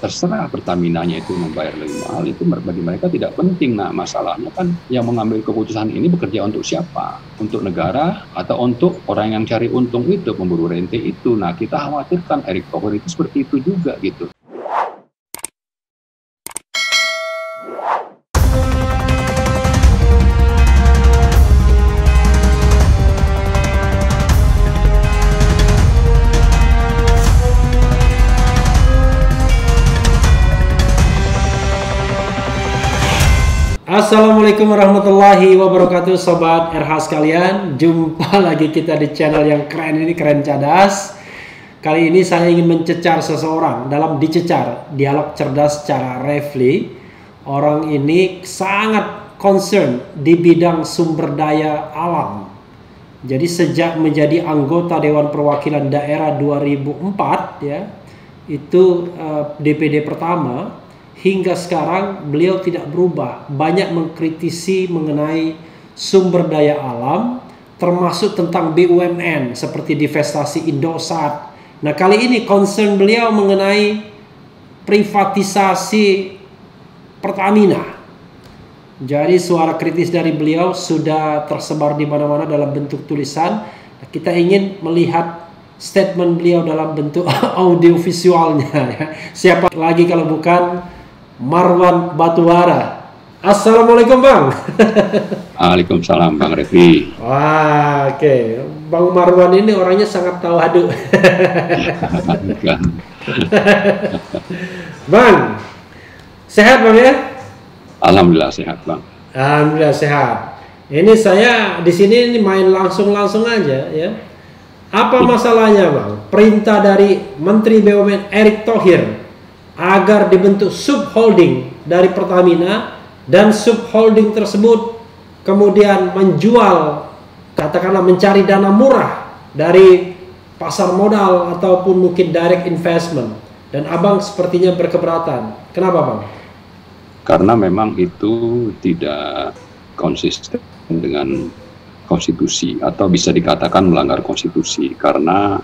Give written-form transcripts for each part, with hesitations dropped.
terserah Pertaminanya itu membayar lebih mahal, itu bagi mereka tidak penting. Nah, masalahnya kan yang mengambil keputusan ini bekerja untuk siapa? Untuk negara atau untuk orang yang cari untung itu, pemburu rente itu. Nah, kita khawatirkan Erick Thohir itu seperti itu juga gitu. Assalamualaikum warahmatullahi wabarakatuh, sobat RH sekalian. Jumpa lagi kita di channel yang keren ini, Keren Cadas. Kali ini saya ingin mencecar seseorang dalam Dicecar, dialog cerdas secara refli. Orang ini sangat concern di bidang sumber daya alam. Jadi sejak menjadi anggota Dewan Perwakilan Daerah 2004 ya, itu DPD pertama, hingga sekarang beliau tidak berubah, banyak mengkritisi mengenai sumber daya alam, termasuk tentang BUMN seperti divestasi Indosat. Nah, kali ini concern beliau mengenai privatisasi Pertamina. Jadi suara kritis dari beliau sudah tersebar di mana-mana dalam bentuk tulisan. Kita ingin melihat statement beliau dalam bentuk audio visualnya ya. Siapa lagi kalau bukan Marwan Batuara. Assalamualaikum Bang. Waalaikumsalam Bang Refli. Wah, oke. Bang Marwan ini orangnya sangat tawadu. Bang, sehat Bang ya? Alhamdulillah sehat Bang. Alhamdulillah sehat. Ini saya di sini main langsung aja ya. Apa masalahnya Bang? Perintah dari Menteri BUMN Erick Thohir agar dibentuk subholding dari Pertamina, dan subholding tersebut kemudian menjual, katakanlah mencari dana murah dari pasar modal ataupun mungkin direct investment, dan Abang sepertinya berkeberatan. Kenapa Bang? Karena memang itu tidak konsisten dengan konstitusi, atau bisa dikatakan melanggar konstitusi, karena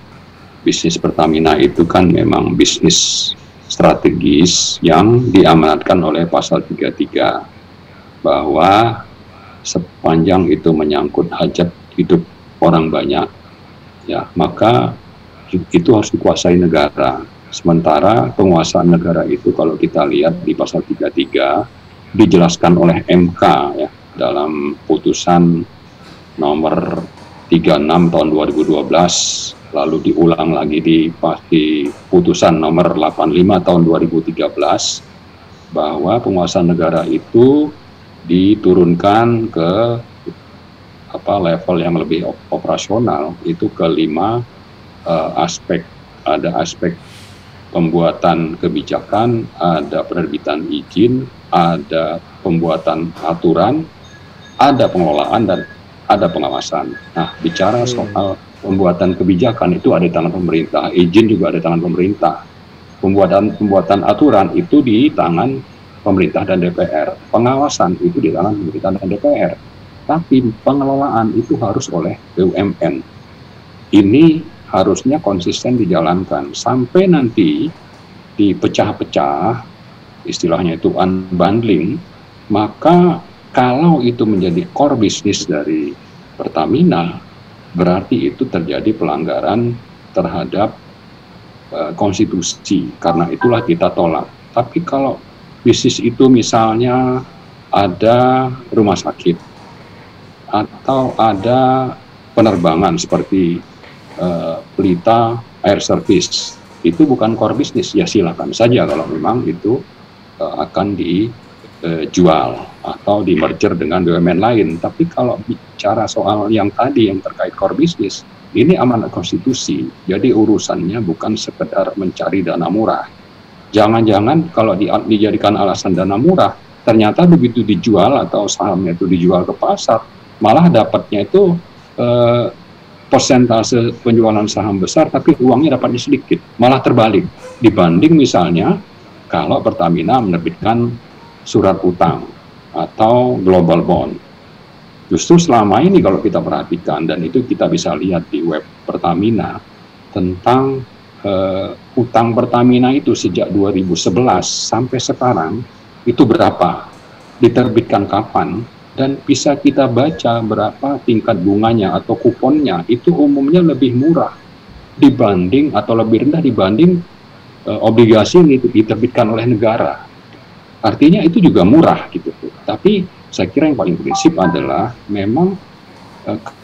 bisnis Pertamina itu kan memang bisnis strategis yang diamanatkan oleh pasal 33, bahwa sepanjang itu menyangkut hajat hidup orang banyak ya, maka itu harus dikuasai negara. Sementara penguasaan negara itu kalau kita lihat di pasal 33 dijelaskan oleh MK ya, dalam putusan nomor 36 tahun 2012, lalu diulang lagi di putusan nomor 85 tahun 2013, bahwa penguasaan negara itu diturunkan ke level yang lebih operasional, itu ke 5 aspek. Ada aspek pembuatan kebijakan, ada penerbitan izin, ada pembuatan aturan, ada pengelolaan, dan ada pengawasan. Nah, bicara soal pembuatan kebijakan itu ada di tangan pemerintah, izin juga ada di tangan pemerintah, pembuatan aturan itu di tangan pemerintah dan DPR, pengawasan itu di tangan pemerintah dan DPR, tapi pengelolaan itu harus oleh BUMN. Ini harusnya konsisten dijalankan sampai nanti dipecah-pecah, istilahnya itu unbundling. Maka kalau itu menjadi core bisnis dari Pertamina, berarti itu terjadi pelanggaran terhadap konstitusi. Karena itulah kita tolak. Tapi kalau bisnis itu misalnya ada rumah sakit atau ada penerbangan seperti Pelita Air Service, itu bukan core bisnis, ya silakan saja kalau memang itu akan dijual atau di merger dengan BUMN lain. Tapi kalau bicara soal yang tadi yang terkait core bisnis, ini amanat konstitusi. Jadi urusannya bukan sekedar mencari dana murah. Jangan-jangan kalau dijadikan alasan dana murah, ternyata begitu dijual atau sahamnya itu dijual ke pasar, malah dapatnya itu persentase penjualan saham besar, tapi uangnya dapatnya sedikit. Malah terbalik dibanding misalnya kalau Pertamina menerbitkan surat utang atau global bond. Justru selama ini kalau kita perhatikan, dan itu kita bisa lihat di web Pertamina, tentang utang Pertamina itu sejak 2011 sampai sekarang itu berapa, diterbitkan kapan, dan bisa kita baca berapa tingkat bunganya atau kuponnya, itu umumnya lebih murah dibanding atau lebih rendah dibanding obligasi yang diterbitkan oleh negara. Artinya itu juga murah gitu. Tapi saya kira yang paling prinsip adalah memang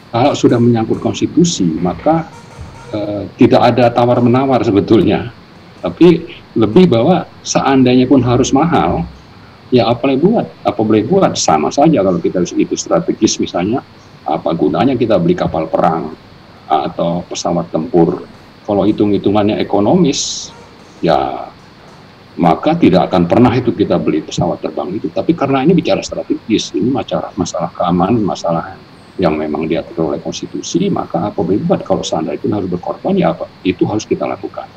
kalau sudah menyangkut konstitusi maka tidak ada tawar-menawar sebetulnya, tapi lebih bahwa seandainya pun harus mahal, ya apa boleh buat, sama saja kalau kita itu strategis misalnya, apa gunanya kita beli kapal perang atau pesawat tempur, kalau hitung-hitungannya ekonomis, ya maka tidak akan pernah itu kita beli pesawat terbang itu. Tapi karena ini bicara strategis, ini masalah keamanan, masalah yang memang diatur oleh konstitusi, maka apa boleh buat, kalau seandainya itu harus berkorban, ya apa itu harus kita lakukan.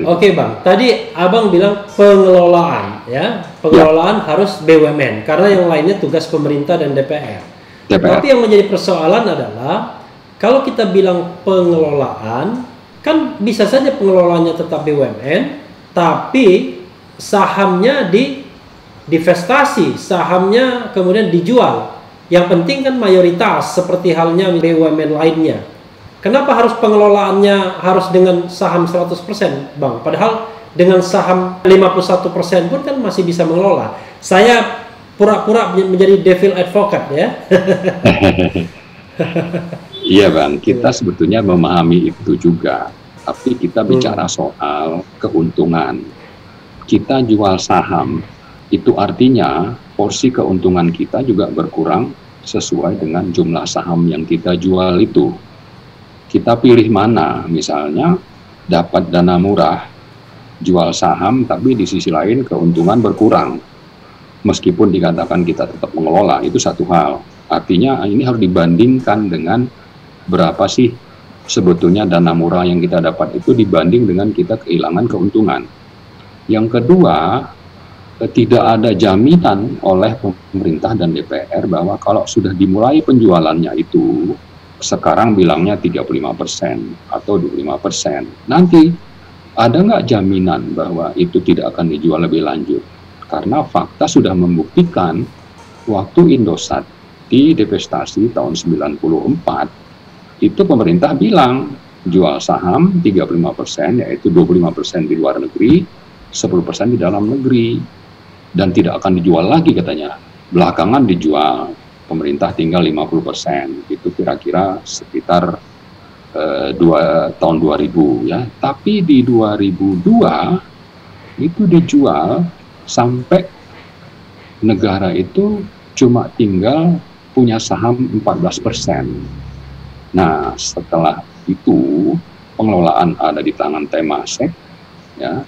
Oke Bang, tadi Abang bilang pengelolaan, ya pengelolaan harus BUMN karena yang lainnya tugas pemerintah dan DPR. Tapi yang menjadi persoalan adalah kalau kita bilang pengelolaan, kan bisa saja pengelolaannya tetap BUMN, tapi sahamnya divestasi, sahamnya kemudian dijual. Yang penting kan mayoritas seperti halnya BUMN lainnya. Kenapa harus pengelolaannya harus dengan saham 100%, Bang? Padahal dengan saham 51% pun kan masih bisa mengelola. Saya pura-pura menjadi devil advocate ya. Iya Bang, kita sebetulnya memahami itu juga. Tapi kita bicara soal keuntungan. Kita jual saham, itu artinya porsi keuntungan kita juga berkurang sesuai dengan jumlah saham yang kita jual itu. Kita pilih mana, misalnya dapat dana murah, jual saham, tapi di sisi lain keuntungan berkurang. Meskipun dikatakan kita tetap mengelola, itu satu hal. Artinya ini harus dibandingkan dengan berapa sih sebetulnya dana murah yang kita dapat itu dibanding dengan kita kehilangan keuntungan. Yang kedua, tidak ada jaminan oleh pemerintah dan DPR bahwa kalau sudah dimulai penjualannya itu, sekarang bilangnya 35% atau 25%. Nanti ada nggak jaminan bahwa itu tidak akan dijual lebih lanjut? Karena fakta sudah membuktikan waktu Indosat di divestasi tahun 94, itu pemerintah bilang jual saham 35%, yaitu 25% di luar negeri, 10% di dalam negeri. Dan tidak akan dijual lagi katanya. Belakangan dijual, pemerintah tinggal 50%, itu kira-kira sekitar tahun 2000 ya. Tapi di 2002 itu dijual sampai negara itu cuma tinggal punya saham 14%. Nah, setelah itu pengelolaan ada di tangan Temasek ya.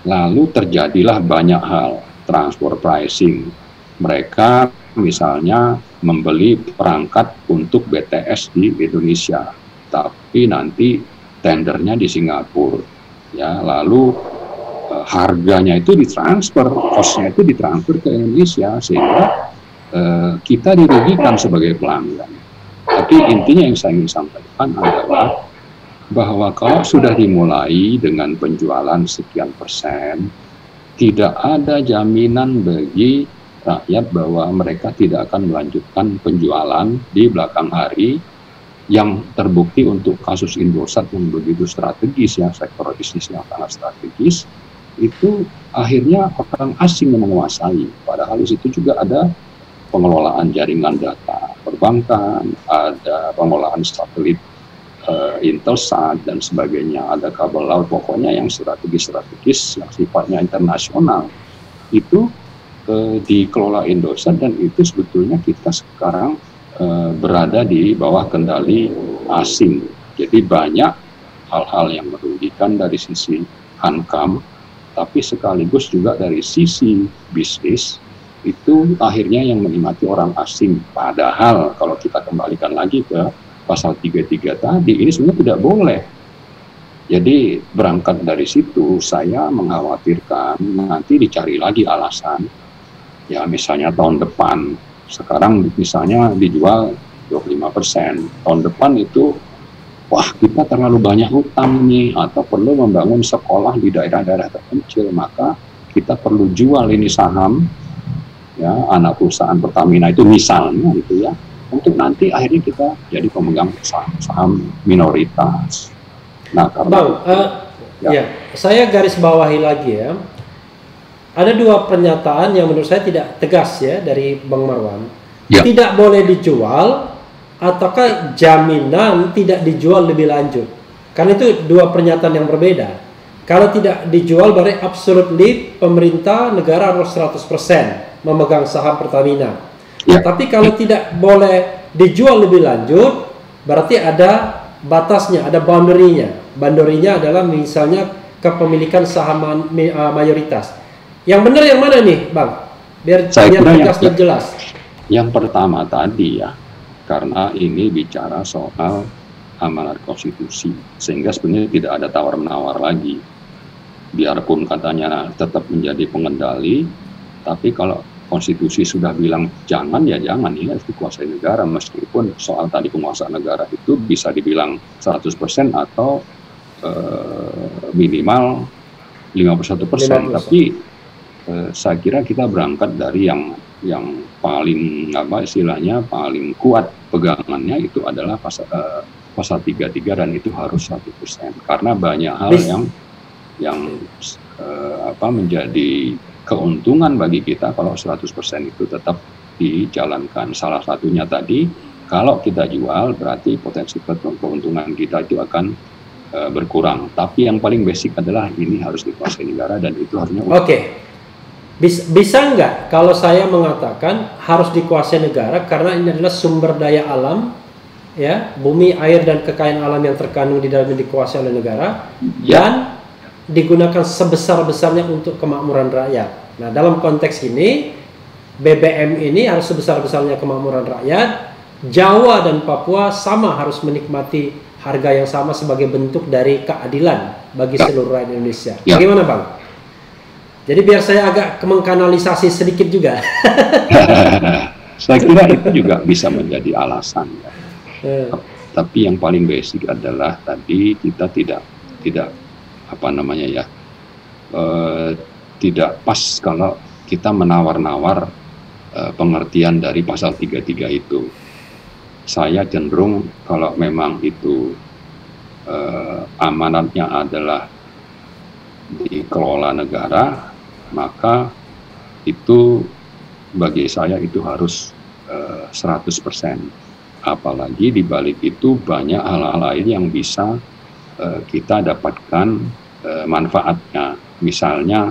Lalu terjadilah banyak hal, transfer pricing. Mereka misalnya membeli perangkat untuk BTS di Indonesia, tapi nanti tendernya di Singapura. Ya, lalu harganya itu ditransfer, cost-nya itu ditransfer ke Indonesia, sehingga kita dirugikan sebagai pelanggan. Tapi intinya yang saya ingin sampaikan adalah bahwa kalau sudah dimulai dengan penjualan sekian persen, tidak ada jaminan bagi rakyat bahwa mereka tidak akan melanjutkan penjualan di belakang hari, yang terbukti untuk kasus Indosat yang begitu strategis, yang sektor bisnis yang sangat strategis, itu akhirnya orang asing yang menguasai. Padahal di situ juga ada pengelolaan jaringan data perbankan, ada pengelolaan satelit Intelsat dan sebagainya, ada kabel laut, pokoknya yang strategis-strategis yang sifatnya internasional itu dikelola Indosat, dan itu sebetulnya kita sekarang berada di bawah kendali asing. Jadi banyak hal-hal yang merugikan dari sisi hankam, tapi sekaligus juga dari sisi bisnis itu akhirnya yang menikmati orang asing. Padahal kalau kita kembalikan lagi ke pasal 33 tadi, ini sebenarnya tidak boleh. Jadi berangkat dari situ, saya mengkhawatirkan nanti dicari lagi alasan. Ya misalnya tahun depan, sekarang misalnya dijual 25%, tahun depan itu wah kita terlalu banyak hutang nih, atau perlu membangun sekolah di daerah-daerah terpencil, maka kita perlu jual ini saham, ya, anak perusahaan Pertamina itu misalnya gitu ya, untuk nanti akhirnya kita jadi pemegang saham minoritas. Nah, karena Bang, ya, saya garis bawahi lagi ya. Ada dua pernyataan yang menurut saya tidak tegas ya dari Bang Marwan. Ya. Tidak boleh dijual, ataukah jaminan tidak dijual lebih lanjut. Karena itu dua pernyataan yang berbeda. Kalau tidak dijual berarti absolutely pemerintah negara harus 100% memegang saham Pertamina. Ya. Tapi kalau tidak boleh dijual lebih lanjut, berarti ada batasnya, ada boundary-nya. Boundary-nya adalah misalnya kepemilikan saham mayoritas. Yang benar yang mana nih, Bang? Biar tegas dan jelas. Yang pertama tadi ya, karena ini bicara soal amanat konstitusi, sehingga sebenarnya tidak ada tawar-menawar lagi. Biarpun katanya tetap menjadi pengendali, tapi kalau konstitusi sudah bilang jangan, ya jangan, ini harus dikuasai negara, meskipun soal tadi penguasaan negara itu bisa dibilang 100% atau minimal 51%, tapi saya kira kita berangkat dari yang paling istilahnya paling kuat pegangannya itu adalah pasal 33 dan itu harus 100%, karena banyak hal yang menjadi keuntungan bagi kita kalau 100% itu tetap dijalankan. Salah satunya tadi, kalau kita jual berarti potensi keuntungan kita itu akan berkurang. Tapi yang paling basic adalah ini harus dikuasai negara dan itu harusnya. Oke. Bisa nggak kalau saya mengatakan harus dikuasai negara karena ini adalah sumber daya alam, ya, bumi, air dan kekayaan alam yang terkandung di dalamnya dikuasai oleh negara, dan digunakan sebesar-besarnya untuk kemakmuran rakyat. Nah, dalam konteks ini BBM ini harus sebesar-besarnya kemakmuran rakyat. Jawa dan Papua sama harus menikmati harga yang sama sebagai bentuk dari keadilan bagi seluruh rakyat Indonesia. Bagaimana, Bang? Jadi biar saya agak mengkanalisasi sedikit juga. Saya kira itu juga bisa menjadi alasan. Tapi yang paling basic adalah tadi kita tidak tidak pas kalau kita menawar-nawar pengertian dari pasal 33 itu. Saya cenderung kalau memang itu amanatnya adalah dikelola negara, maka itu bagi saya itu harus 100%. Apalagi di balik itu banyak hal-hal lain yang bisa kita dapatkan manfaatnya. Misalnya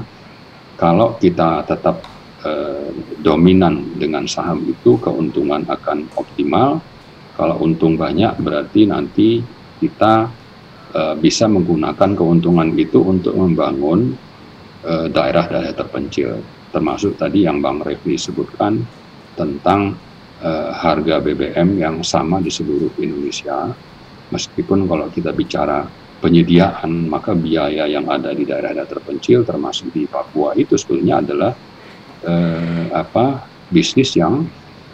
kalau kita tetap dominan dengan saham itu, keuntungan akan optimal. Kalau untung banyak berarti nanti kita bisa menggunakan keuntungan itu untuk membangun daerah-daerah terpencil, termasuk tadi yang Bang Refli sebutkan tentang harga BBM yang sama di seluruh Indonesia. Meskipun kalau kita bicara penyediaan, maka biaya yang ada di daerah-daerah terpencil termasuk di Papua itu sebetulnya adalah bisnis yang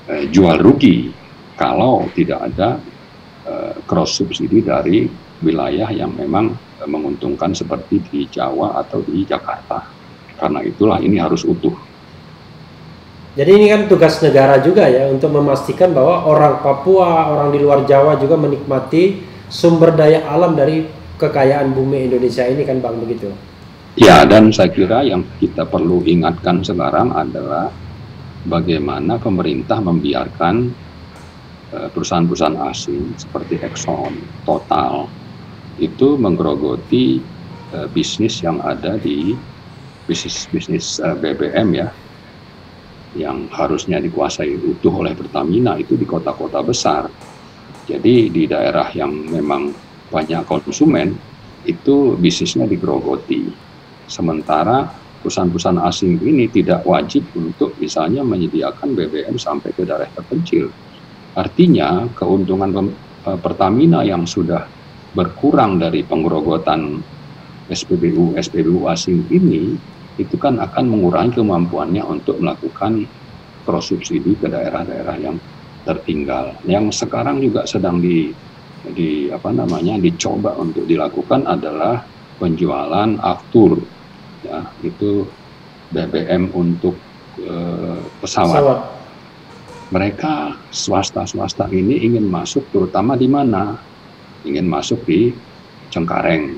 jual rugi kalau tidak ada cross subsidi dari wilayah yang memang menguntungkan seperti di Jawa atau di Jakarta. Karena itulah ini harus utuh. Jadi ini kan tugas negara juga ya untuk memastikan bahwa orang Papua, orang di luar Jawa juga menikmati sumber daya alam dari kekayaan bumi Indonesia ini, kan Bang, begitu? Ya, dan saya kira yang kita perlu ingatkan sekarang adalah bagaimana pemerintah membiarkan perusahaan-perusahaan asing seperti Exxon, Total itu menggerogoti bisnis yang ada di bisnis BBM ya, yang harusnya dikuasai utuh oleh Pertamina itu di kota-kota besar. Jadi di daerah yang memang banyak konsumen itu bisnisnya digerogoti. Sementara perusahaan-perusahaan asing ini tidak wajib untuk misalnya menyediakan BBM sampai ke daerah terpencil. Artinya keuntungan Pertamina yang sudah berkurang dari penggerogotan SPBU asing ini itu kan akan mengurangi kemampuannya untuk melakukan cross subsidi ke daerah-daerah yang tertinggal, yang sekarang juga sedang Jadi apa namanya dicoba untuk dilakukan adalah penjualan aftur, ya itu BBM untuk pesawat. Mereka swasta ini ingin masuk terutama di mana? Ingin masuk di Cengkareng,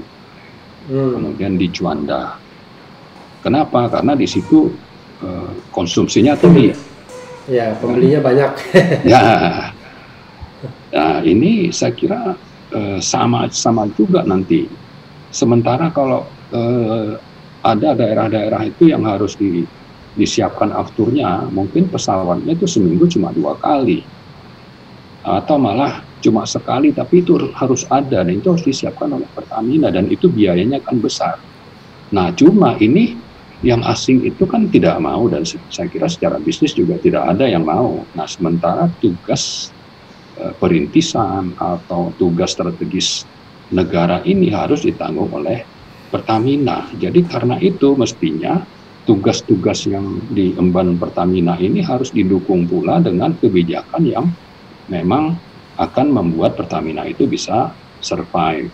kemudian di Juanda. Kenapa? Karena di situ konsumsinya tinggi. Ya, pembelinya banyak. Ya, nah ini saya kira sama juga nanti. Sementara kalau ada daerah-daerah itu yang harus disiapkan afturnya, mungkin pesawatnya itu seminggu cuma 2 kali, atau malah cuma sekali, tapi itu harus ada, dan itu harus disiapkan oleh Pertamina, dan itu biayanya kan besar. Nah, cuma ini yang asing itu kan tidak mau, dan saya kira secara bisnis juga tidak ada yang mau. Nah, sementara tugas perintisan atau tugas strategis negara ini harus ditanggung oleh Pertamina. Jadi karena itu mestinya tugas-tugas yang diemban Pertamina ini harus didukung pula dengan kebijakan yang memang akan membuat Pertamina itu bisa survive.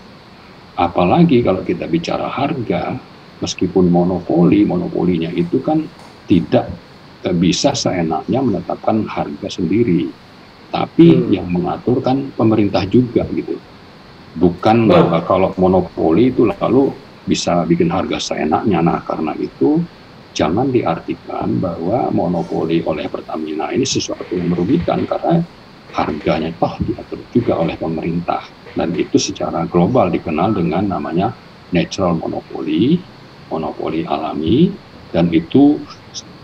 Apalagi kalau kita bicara harga, meskipun monopolinya itu kan tidak bisa seenaknya menetapkan harga sendiri, tapi yang mengatur kan pemerintah juga gitu. Bukan bahwa kalau monopoli itu lalu bisa bikin harga seenaknya. Nah, karena itu jangan diartikan bahwa monopoli oleh Pertamina ini sesuatu yang merugikan, karena harganya toh diatur juga oleh pemerintah, dan itu secara global dikenal dengan namanya natural monopoly alami, dan itu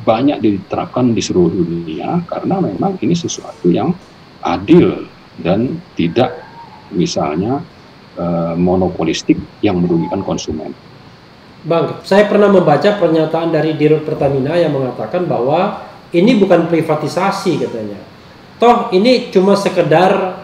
banyak diterapkan di seluruh dunia karena memang ini sesuatu yang adil dan tidak misalnya monopolistik yang merugikan konsumen. Bang, saya pernah membaca pernyataan dari Dirut Pertamina yang mengatakan bahwa ini bukan privatisasi katanya. Toh ini cuma sekedar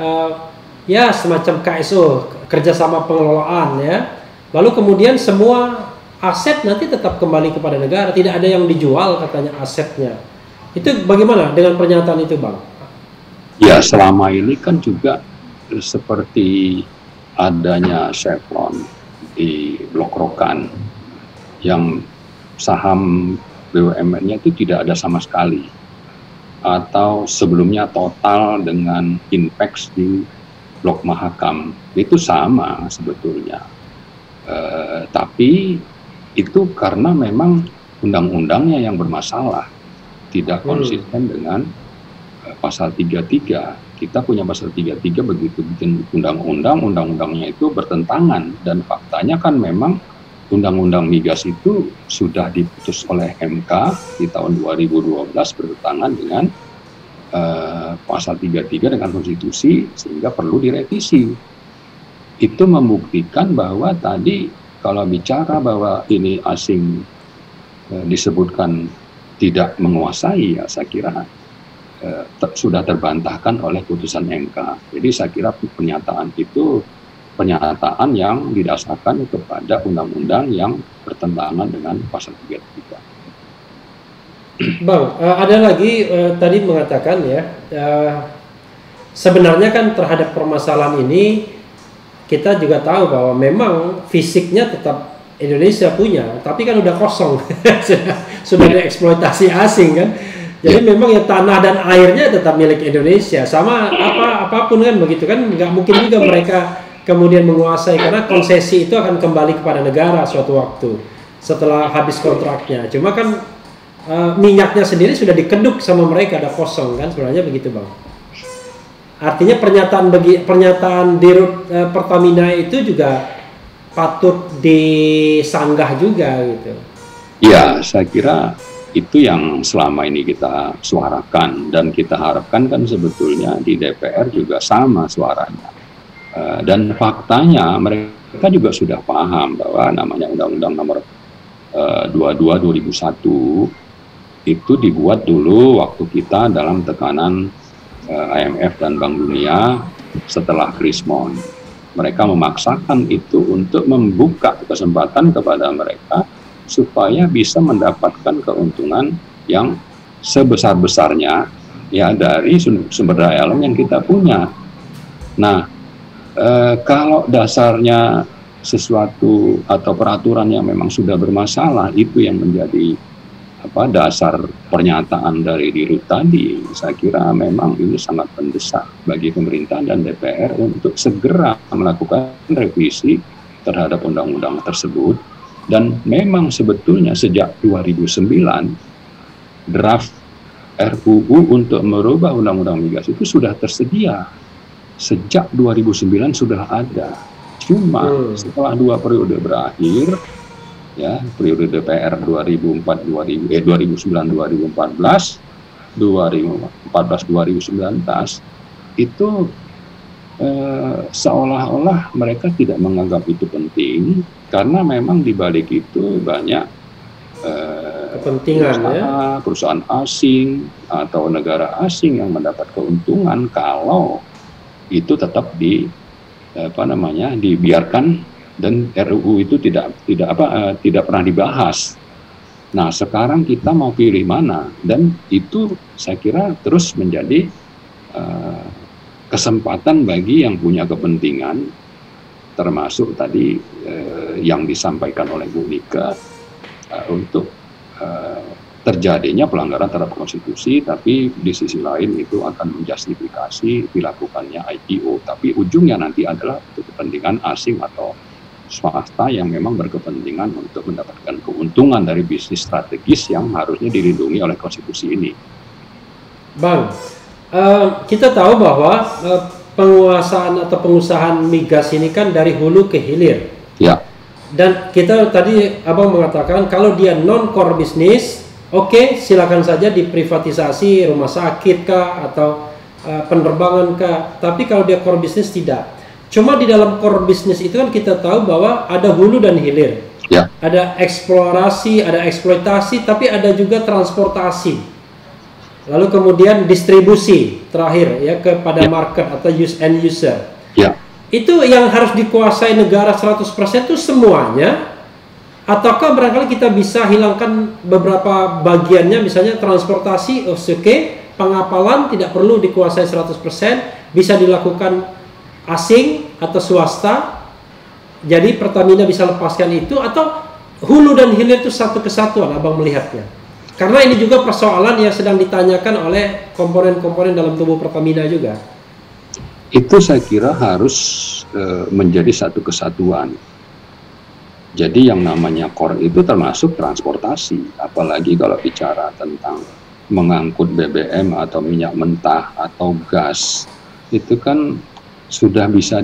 ya semacam KSO, kerjasama pengelolaan ya. Lalu kemudian semua aset nanti tetap kembali kepada negara, tidak ada yang dijual katanya asetnya. Itu bagaimana dengan pernyataan itu, Bang? Ya, selama ini kan juga seperti adanya Chevron di Blok Rokan yang saham BUMN-nya itu tidak ada sama sekali, atau sebelumnya Total dengan Inpex di Blok Mahakam itu sama sebetulnya, tapi itu karena memang undang-undangnya yang bermasalah, tidak konsisten dengan pasal 33. Kita punya pasal 33, begitu bikin undang-undangnya itu bertentangan, dan faktanya kan memang undang-undang migas itu sudah diputus oleh MK di tahun 2012 bertentangan dengan pasal 33 dengan konstitusi, sehingga perlu direvisi. Itu membuktikan bahwa tadi kalau bicara bahwa ini asing disebutkan tidak menguasai, ya saya kira sudah terbantahkan oleh putusan MK. Jadi saya kira pernyataan itu pernyataan yang didasarkan kepada undang-undang yang bertentangan dengan pasal 33. Bang, ada lagi tadi mengatakan ya, sebenarnya kan terhadap permasalahan ini kita juga tahu bahwa memang fisiknya tetap Indonesia punya, tapi kan udah kosong, sudah dieksploitasi asing kan. Jadi memang ya tanah dan airnya tetap milik Indonesia, sama apapun kan begitu kan, nggak mungkin juga mereka kemudian menguasai, karena konsesi itu akan kembali kepada negara suatu waktu setelah habis kontraknya. Cuma kan minyaknya sendiri sudah dikeduk sama mereka, ada kosong kan, sebenarnya begitu, Bang. Artinya pernyataan Dirut Pertamina itu juga patut disanggah juga gitu. Ya, saya kira itu yang selama ini kita suarakan, dan kita harapkan kan sebetulnya di DPR juga sama suaranya. Dan faktanya mereka juga sudah paham bahwa namanya Undang-Undang Nomor 22/2001 itu dibuat dulu waktu kita dalam tekanan IMF dan Bank Dunia setelah Krismon. Mereka memaksakan itu untuk membuka kesempatan kepada mereka supaya bisa mendapatkan keuntungan yang sebesar-besarnya ya dari sumber daya alam yang kita punya. Nah, Kalau dasarnya sesuatu atau peraturan yang memang sudah bermasalah, itu yang menjadi dasar pernyataan dari Dirut tadi. Saya kira memang ini sangat mendesak bagi pemerintah dan DPR untuk segera melakukan revisi terhadap undang-undang tersebut. Dan memang sebetulnya sejak 2009 draft RUU untuk merubah undang-undang migas itu sudah tersedia. Sejak 2009 sudah ada. Cuma setelah 2 periode berakhir, ya, periode DPR 2009-2014, 2014-2019, itu seolah-olah mereka tidak menganggap itu penting, karena memang di balik itu banyak kepentingan, perusahaan asing atau negara asing yang mendapat keuntungan kalau itu tetap dibiarkan dan RUU itu tidak pernah dibahas. Nah, sekarang kita mau pilih mana, dan itu saya kira terus menjadi kesempatan bagi yang punya kepentingan, termasuk tadi yang disampaikan oleh Bu Nika, untuk terjadinya pelanggaran terhadap konstitusi, tapi di sisi lain itu akan menjustifikasi dilakukannya IPO, tapi ujungnya nanti adalah untuk kepentingan asing atau swasta yang memang berkepentingan untuk mendapatkan keuntungan dari bisnis strategis yang harusnya dilindungi oleh konstitusi ini. Bang, kita tahu bahwa penguasaan atau pengusahaan migas ini kan dari hulu ke hilir. Ya. Dan kita tadi Abang mengatakan kalau dia non-core bisnis, oke, silakan saja diprivatisasi, rumah sakit kah atau penerbangan kah. Tapi kalau dia core bisnis tidak. Cuma di dalam core bisnis itu kan kita tahu bahwa ada hulu dan hilir. Ya. Ada eksplorasi, ada eksploitasi, tapi ada juga transportasi. Lalu kemudian distribusi terakhir ya kepada market atau end user. Ya. Itu yang harus dikuasai negara 100% itu semuanya, ataukah barangkali kita bisa hilangkan beberapa bagiannya, misalnya transportasi, pengapalan tidak perlu dikuasai 100%, bisa dilakukan asing atau swasta, jadi Pertamina bisa lepaskan itu, atau hulu dan hilir itu satu kesatuan Abang melihatnya? Karena ini juga persoalan yang sedang ditanyakan oleh komponen-komponen dalam tubuh Pertamina juga. Itu saya kira harus menjadi satu kesatuan. Jadi yang namanya core itu termasuk transportasi, apalagi kalau bicara tentang mengangkut BBM atau minyak mentah atau gas, itu kan sudah bisa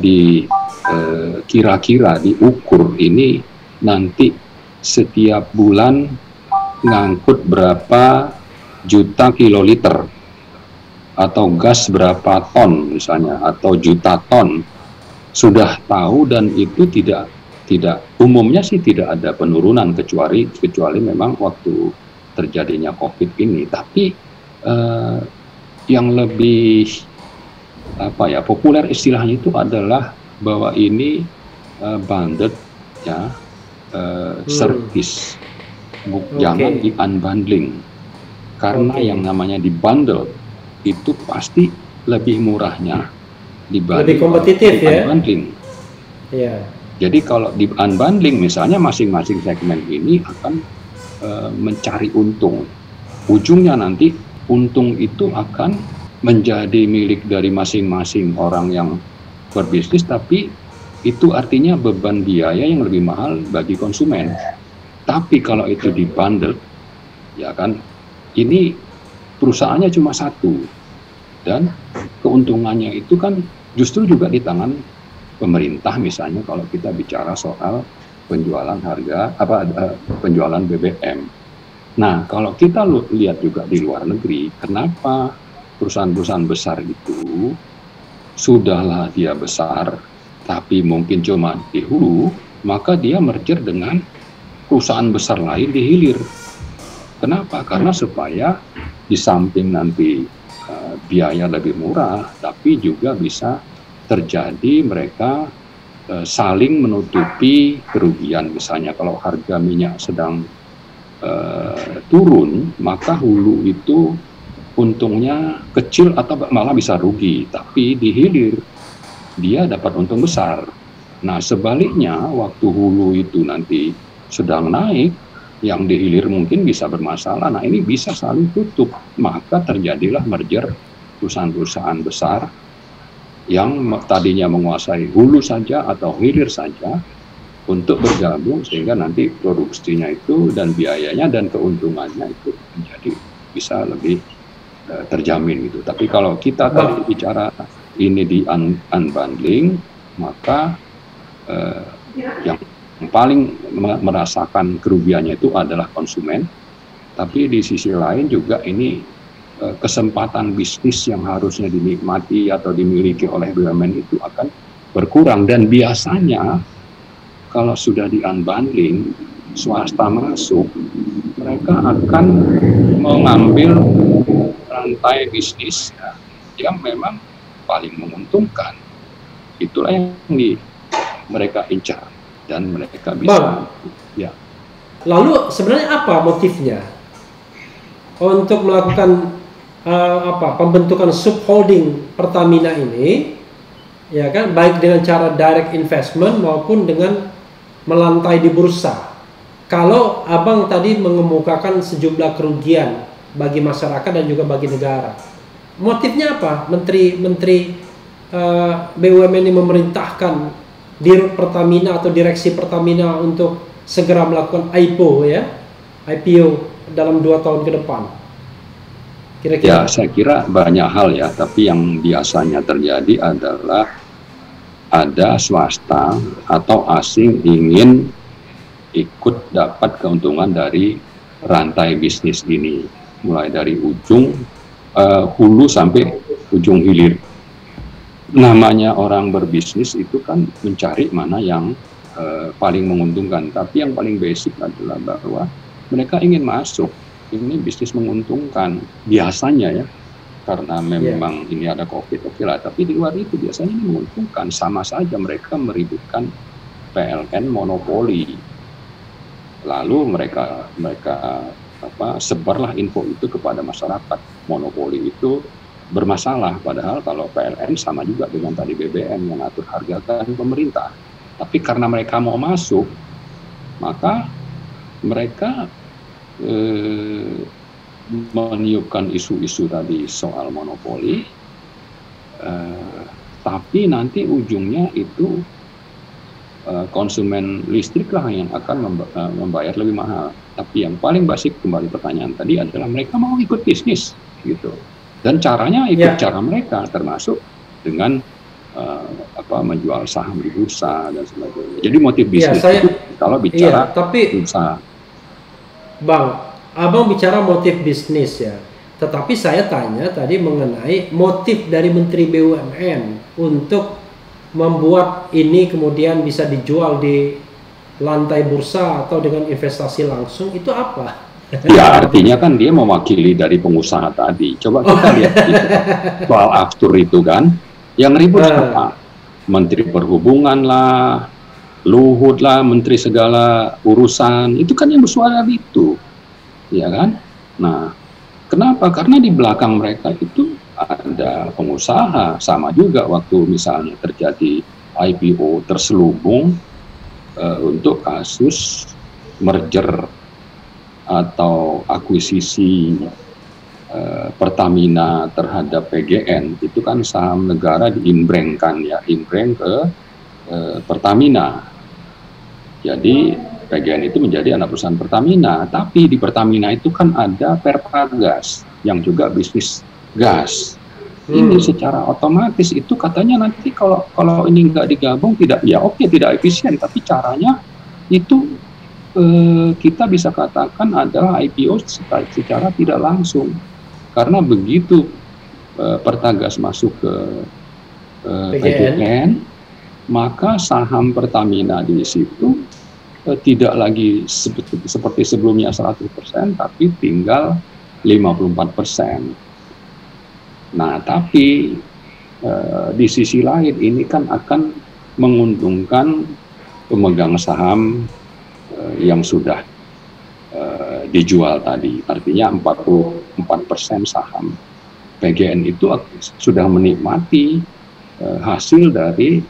kira-kira diukur ini nanti setiap bulan ngangkut berapa juta kiloliter, atau gas berapa ton misalnya, atau juta ton, sudah tahu, dan itu tidak umumnya sih tidak ada penurunan kecuali memang waktu terjadinya COVID ini. Tapi yang lebih populer istilahnya itu adalah bahwa ini bundled ya, service, jangan di unbundling, karena yang namanya di bundle itu pasti lebih murahnya dibanding lebih kompetitif ya. Unbundling. Ya. Jadi kalau di unbundling misalnya masing-masing segmen ini akan mencari untung. Ujungnya nanti untung itu akan menjadi milik dari masing-masing orang yang berbisnis, tapi itu artinya beban biaya yang lebih mahal bagi konsumen. Tapi kalau itu di bundle, ya kan, ini perusahaannya cuma satu. Dan keuntungannya itu kan justru juga di tangan pemerintah, misalnya kalau kita bicara soal penjualan penjualan BBM. Nah, kalau kita lihat juga di luar negeri, kenapa perusahaan-perusahaan besar itu sudahlah dia besar, tapi mungkin cuma di hulu, maka dia merger dengan perusahaan besar lain di hilir. Kenapa? Karena supaya di samping nanti biaya lebih murah, tapi juga bisa terjadi mereka saling menutupi kerugian. Misalnya kalau harga minyak sedang turun, maka hulu itu untungnya kecil atau malah bisa rugi. Tapi di hilir dia dapat untung besar. Nah, sebaliknya waktu hulu itu nanti sedang naik, yang di hilir mungkin bisa bermasalah. Nah, ini bisa saling tutup, maka terjadilah merger perusahaan-perusahaan besar yang tadinya menguasai hulu saja atau hilir saja untuk bergabung, sehingga nanti produksinya itu dan biayanya dan keuntungannya itu menjadi bisa lebih terjamin gitu. Tapi kalau kita tadi bicara ini di unbundling, maka yang paling merasakan kerugiannya itu adalah konsumen. Tapi di sisi lain juga ini kesempatan bisnis yang harusnya dinikmati atau dimiliki oleh BUMN itu akan berkurang. Dan biasanya kalau sudah di unbundling, swasta masuk, mereka akan mengambil rantai bisnis yang memang paling menguntungkan. Itulah yang mereka incar dan mereka bisa. Ya. Lalu sebenarnya apa motifnya untuk melakukan pembentukan subholding Pertamina ini, ya kan, baik dengan cara direct investment maupun dengan melantai di bursa? Kalau abang tadi mengemukakan sejumlah kerugian bagi masyarakat dan juga bagi negara, motifnya apa? Menteri BUMN ini memerintahkan Dirut Pertamina atau direksi Pertamina untuk segera melakukan IPO dalam 2 tahun ke depan. Kira-kira? Ya, saya kira banyak hal ya, tapi yang biasanya terjadi adalah ada swasta atau asing ingin ikut dapat keuntungan dari rantai bisnis ini, mulai dari ujung hulu sampai ujung hilir. Namanya orang berbisnis itu kan mencari mana yang paling menguntungkan, tapi yang paling basic adalah bahwa mereka ingin masuk, ini bisnis menguntungkan biasanya ya, karena memang ini ada COVID, oke lah, tapi di luar itu biasanya ini menguntungkan. Sama saja mereka meributkan PLN monopoli, lalu mereka sebarlah info itu kepada masyarakat, monopoli itu bermasalah, padahal kalau PLN sama juga dengan tadi BBM yang atur harga kan pemerintah. Tapi karena mereka mau masuk, maka mereka meniupkan isu-isu tadi soal monopoli, tapi nanti ujungnya itu konsumen listrik lah yang akan membayar lebih mahal. Tapi yang paling basic, kembali pertanyaan tadi, adalah mereka mau ikut bisnis gitu, dan caranya ikut cara mereka, termasuk dengan menjual saham di bursa dan sebagainya. Jadi motif bisnis itu kalau bicara bursa. Bang, abang bicara motif bisnis ya, tetapi saya tanya tadi mengenai motif dari Menteri BUMN untuk membuat ini kemudian bisa dijual di lantai bursa atau dengan investasi langsung, itu apa? Ya, artinya kan dia mewakili dari pengusaha tadi. Coba kita lihat soal aftur itu kan, yang ribut siapa? Menteri Perhubungan lah, Luhut lah, menteri segala urusan, itu kan yang bersuara itu, ya kan? Nah, kenapa? Karena di belakang mereka itu ada pengusaha. Sama juga waktu misalnya terjadi IPO terselubung untuk kasus merger atau akuisisi Pertamina terhadap PGN, itu kan saham negara diimbrengkan ya, imbreng ke Pertamina. Jadi PGN itu menjadi anak perusahaan Pertamina, tapi di Pertamina itu kan ada Perpagas yang juga bisnis gas. Ini secara otomatis itu katanya nanti kalau ini nggak digabung tidak efisien, tapi caranya itu kita bisa katakan adalah IPO secara tidak langsung, karena begitu Pertagas masuk ke PGN, maka saham Pertamina di situ tidak lagi seperti sebelumnya 100%, tapi tinggal 54%. Nah, tapi di sisi lain ini kan akan menguntungkan pemegang saham yang sudah dijual tadi. Artinya 44% saham PGN itu sudah menikmati hasil dari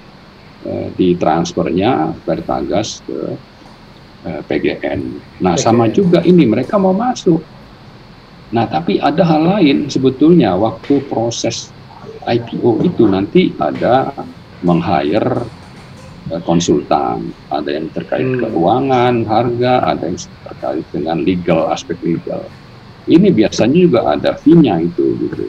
ditransfernya Pertagas ke PGN. Nah, sama juga ini mereka mau masuk. Nah, tapi ada hal lain sebetulnya waktu proses IPO itu nanti ada meng-hire konsultan, ada yang terkait keuangan, harga, ada yang terkait dengan legal, aspek legal. Ini biasanya juga ada fee-nya itu gitu.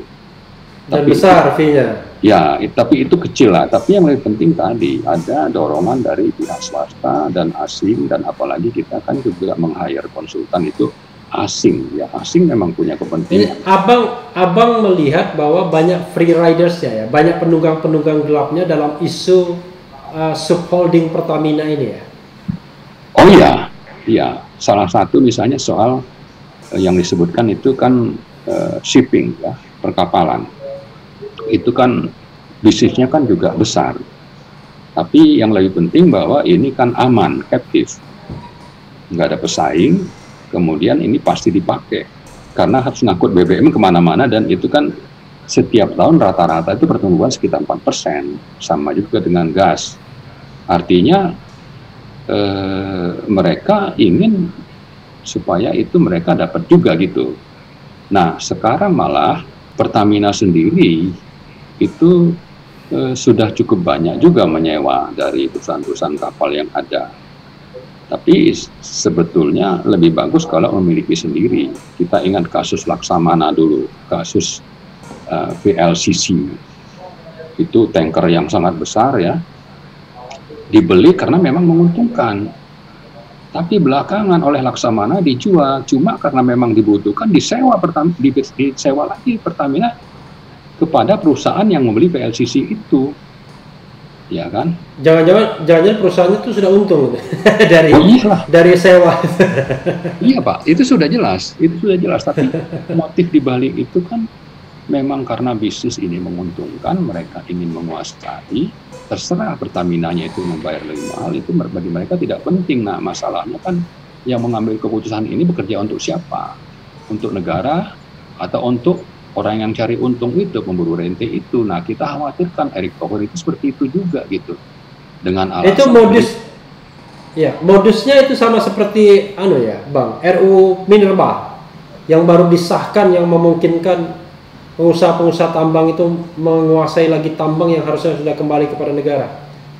Dan tapi besar fee-nya. Ya, tapi itu kecil lah. Tapi yang lebih penting tadi ada dorongan dari pihak swasta dan asing, dan apalagi kita kan juga meng-hire konsultan itu asing. Ya, asing memang punya kepentingan. Ini abang melihat bahwa banyak free riders-nya ya, banyak penunggang-penunggang gelapnya dalam isu subholding Pertamina ini ya. Oh iya, iya. Salah satu misalnya soal yang disebutkan itu kan shipping ya, perkapalan. Itu kan bisnisnya kan juga besar. Tapi yang lebih penting bahwa ini kan aman, captive. Nggak ada pesaing, kemudian ini pasti dipakai. Karena harus ngangkut BBM kemana-mana, dan itu kan setiap tahun rata-rata itu pertumbuhan sekitar 4%. Sama juga dengan gas. Artinya mereka ingin supaya itu mereka dapat juga gitu. Nah, sekarang malah Pertamina sendiri itu sudah cukup banyak juga menyewa dari perusahaan-perusahaan kapal yang ada. Tapi sebetulnya lebih bagus kalau memiliki sendiri. Kita ingat kasus Laksamana dulu, kasus VLCC. Itu tanker yang sangat besar ya. Dibeli karena memang menguntungkan. Tapi belakangan oleh Laksamana dijual, cuma karena memang dibutuhkan, disewa lagi Pertamina kepada perusahaan yang membeli VLCC itu, ya kan? Jangan-jangan perusahaannya itu sudah untung dari dari sewa. Iya Pak, itu sudah jelas, Tapi motif dibalik itu kan memang karena bisnis ini menguntungkan, mereka ingin menguasai. Terserah Pertaminanya itu membayar lebih mahal, itu bagi mereka tidak penting. Nah, masalahnya kan yang mengambil keputusan ini bekerja untuk siapa? Untuk negara atau untuk orang yang cari untung itu, pemburu rente itu. Nah, kita khawatirkan Erick Thohir itu seperti itu juga gitu. Dengan alasan itu modusnya itu sama seperti Bang, RUU Minerba yang baru disahkan, yang memungkinkan pengusaha-pengusaha tambang itu menguasai lagi tambang yang harusnya sudah kembali kepada negara.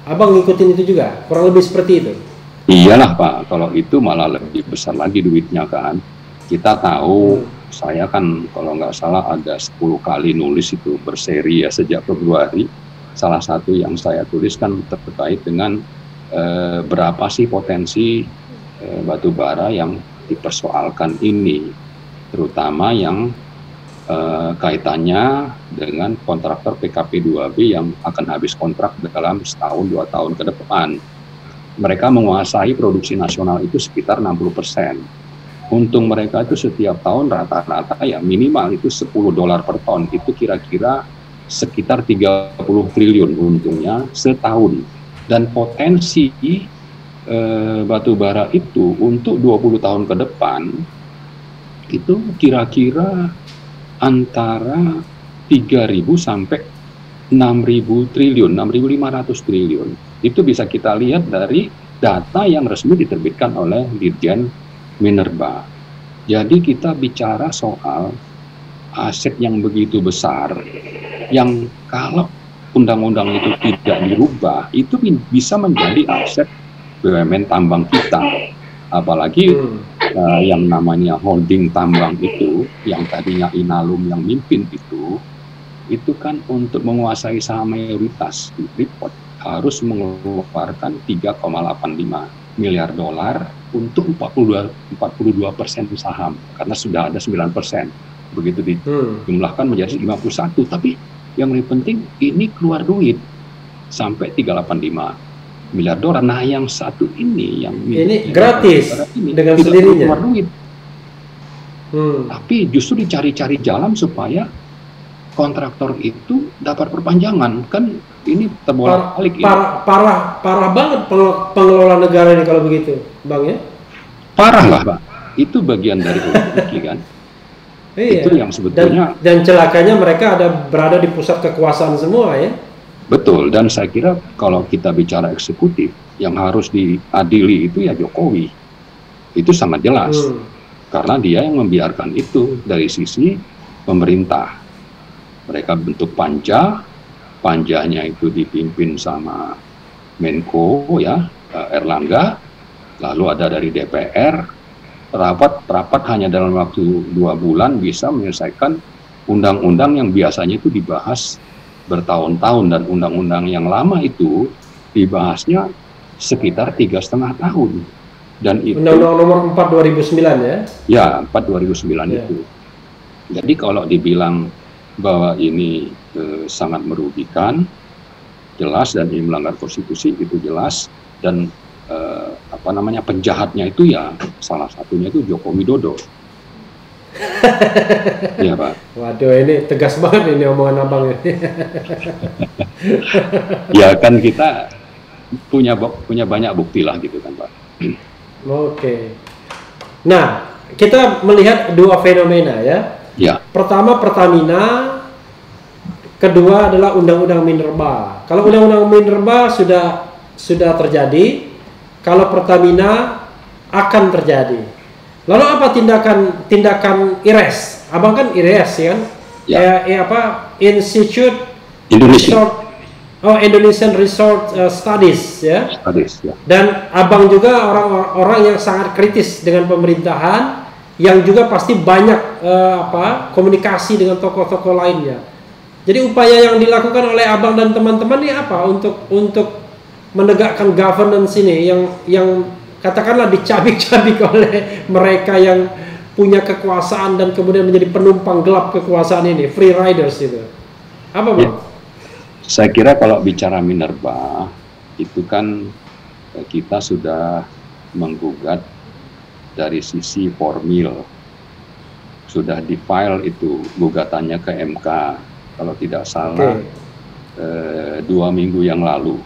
Abang ngikutin itu juga? Kurang lebih seperti itu? Iyalah Pak, kalau itu malah lebih besar lagi duitnya kan. Kita tahu, saya kan kalau nggak salah ada 10 kali nulis itu berseri ya sejak Februari. Salah satu yang saya tulis kan terkait dengan berapa sih potensi batu bara yang dipersoalkan ini. Terutama yang kaitannya dengan kontraktor PKP2B yang akan habis kontrak dalam setahun 2 tahun ke depan. Mereka menguasai produksi nasional itu sekitar 60%. Untung mereka itu setiap tahun rata-rata ya minimal itu $10 per ton. Itu kira-kira sekitar 30 triliun untungnya setahun. Dan potensi batu bara itu untuk 20 tahun ke depan itu kira-kira antara 3.000 sampai 6.000 triliun, 6.500 triliun. Itu bisa kita lihat dari data yang resmi diterbitkan oleh Dirjen Minerba. Jadi kita bicara soal aset yang begitu besar, yang kalau undang-undang itu tidak dirubah, itu bisa menjadi aset BUMN tambang kita. Apalagi yang namanya holding tambang itu, yang tadinya Inalum yang mimpin itu kan untuk menguasai saham mayoritas di Freeport harus mengeluarkan $3,85 miliar untuk 42% saham, karena sudah ada 9%. Begitu dijumlahkan menjadi 51, tapi yang lebih penting ini keluar duit sampai $385 miliar. Nah, yang satu ini yang ini gratis ini, dengan sendirinya keluar duit. Tapi justru dicari-cari jalan supaya kontraktor itu dapat perpanjangan. Kan ini terbolak-balik. Parah banget pengelola negara ini kalau begitu, Bang ya. Parah lah, Pak. Itu bagian dari oligarki kan. Iya. Itu yang sebetulnya dan celakanya mereka berada di pusat kekuasaan semua ya. Betul, dan saya kira kalau kita bicara eksekutif, yang harus diadili itu ya Jokowi. Itu sangat jelas, karena dia yang membiarkan itu dari sisi pemerintah. Mereka bentuk panja, panjanya itu dipimpin sama Menko ya, Erlangga, lalu ada dari DPR, rapat hanya dalam waktu 2 bulan bisa menyelesaikan undang-undang yang biasanya itu dibahas bertahun-tahun, dan undang-undang yang lama itu dibahasnya sekitar 3,5 tahun. Dan itu Undang-Undang Nomor 4 2009 ya? Ya, 4 2009 itu. Jadi kalau dibilang bahwa ini sangat merugikan, jelas, dan ini melanggar konstitusi, itu jelas. Dan penjahatnya itu ya salah satunya itu Joko Widodo. Iya, Pak. Waduh, ini tegas banget ini omongan abang ini. Ya kan kita punya banyak bukti lah gitu kan, Pak. Oke. Nah, kita melihat dua fenomena ya. Ya. Pertama Pertamina, kedua adalah Undang-Undang Minerba. Kalau Undang-Undang Minerba sudah terjadi, kalau Pertamina akan terjadi. Lalu apa tindakan IRES? Abang kan IRES ya kan? Ya. Institute Indonesian Resort Studies ya. Studies, ya. Dan abang juga orang yang sangat kritis dengan pemerintahan, yang juga pasti banyak komunikasi dengan tokoh-tokoh lainnya. Jadi upaya yang dilakukan oleh abang dan teman-teman ini apa untuk menegakkan governance ini yang katakanlah dicabik-cabik oleh mereka yang punya kekuasaan dan kemudian menjadi penumpang gelap kekuasaan ini, free riders itu. Apa Bang? Ya, saya kira kalau bicara Minerba itu kan kita sudah menggugat dari sisi formil, sudah di-file itu gugatannya ke MK kalau tidak salah 2 minggu yang lalu.